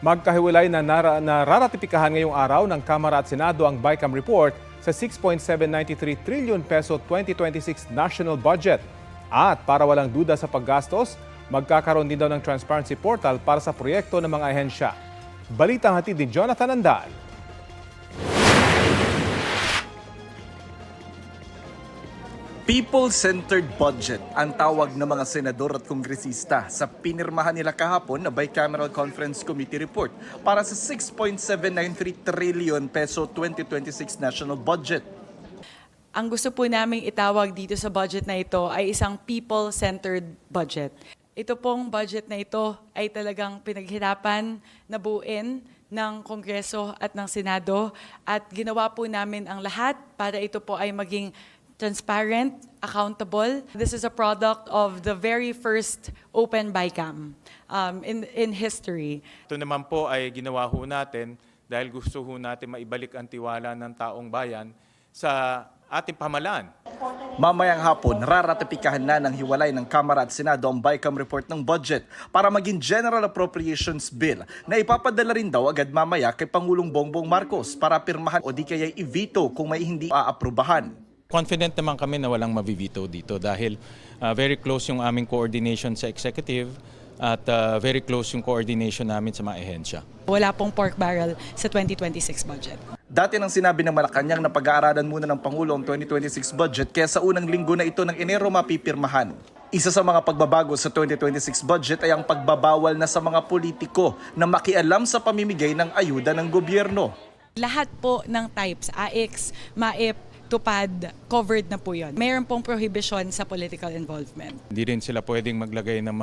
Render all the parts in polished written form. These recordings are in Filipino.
Magkahiwalay na nararatipikahan ngayong araw ng Kamara at Senado ang BICAM report sa 6.793 trillion peso 2026 national budget. At para walang duda sa paggastos, magkakaroon din daw ng transparency portal para sa proyekto ng mga ahensya. Balitang hatid ni Jonathan Andal. People-centered budget ang tawag ng mga senador at kongresista sa pinirmahan nila kahapon na Bicameral Conference Committee report para sa 6.793 trillion peso 2026 national budget. Ang gusto po naming itawag dito sa budget na ito ay isang people-centered budget. Ito pong budget na ito ay talagang pinaghirapan na buuin ng Kongreso at ng Senado at ginawa po namin ang lahat para ito po ay maging transparent, accountable. This is a product of the very first open BICAM in history. Ito naman po ay ginawa ho natin dahil gusto ho natin maibalik ang tiwala ng taong bayan sa ating pamahalaan. Mamayang hapon, raratipikahan na ng hiwalay ng Kamara at Senado ang BICAM report ng budget para maging General Appropriations Bill na ipapadala rin daw agad mamaya kay Pangulong Bongbong Marcos para pirmahan o di kaya i-veto kung may hindi aaprubahan. Confident naman kami na walang mabivito dito dahil very close yung aming coordination sa executive at very close yung coordination namin sa mga ehensya. Wala pong pork barrel sa 2026 budget. Dati nang sinabi ng Malacanang na pag-aaralan muna ng Pangulo ang 2026 budget kaya sa unang linggo na ito ng Enero mapipirmahan. Isa sa mga pagbabago sa 2026 budget ay ang pagbabawal na sa mga politiko na makialam sa pamimigay ng ayuda ng gobyerno. Lahat po ng types, AX, MAIP, tupad, covered na po yun. Mayroon pong prohibition sa political involvement. Hindi rin sila pwedeng maglagay ng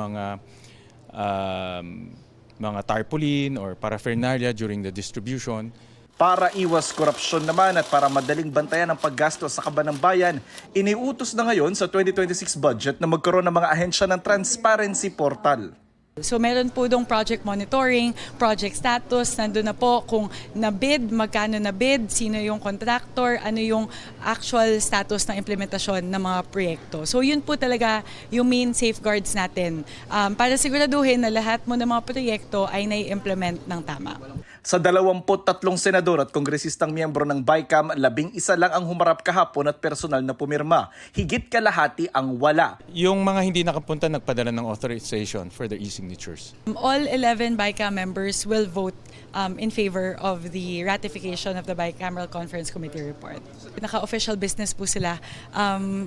mga tarpaulin or paraphernalia during the distribution. Para iwas korupsyon naman at para madaling bantayan ang paggastos sa kaban ng bayan, iniutos na ngayon sa 2026 budget na magkaroon ng mga ahensya ng transparency portal. So meron po dong project monitoring, project status, nandun na po kung na-bid, magkano na-bid, sino yung contractor, ano yung actual status ng implementasyon ng mga proyekto. So yun po talaga yung main safeguards natin para siguraduhin na lahat mo ng mga proyekto ay nai-implement ng tama. Sa 23 senador at kongresistang miyembro ng BICAM, 11 lang ang humarap kahapon at personal na pumirma. Higit kalahati ang wala. Yung mga hindi nakapunta nagpadala ng authorization for their e-signatures. All 11 BICAM members will vote in favor of the ratification of the Bicameral Conference Committee report. Naka-official business po sila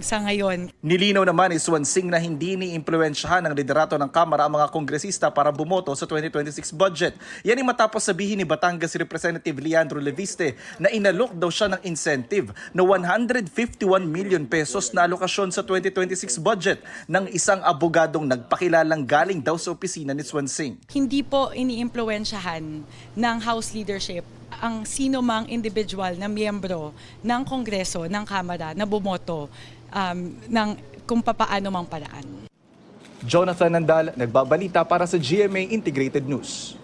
sa ngayon. Nilinaw naman ni Swansing na hindi ni-impluwensyahan ng liderato ng Kamara ang mga kongresista para bumoto sa 2026 budget. Yan ay matapos sabihin ni Batangas Representative Leandro Leviste na inalok daw siya ng incentive na 151 million pesos na alokasyon sa 2026 budget ng isang abogadong nagpakilalang galing daw sa opisina ni Swansing. Hindi po iniimpluwensyahan ng House leadership ang sino mang individual na miyembro ng Kongreso, ng Kamara na bumoto ng kung papaano mang paraan. Jonathan Andal, nagbabalita para sa GMA Integrated News.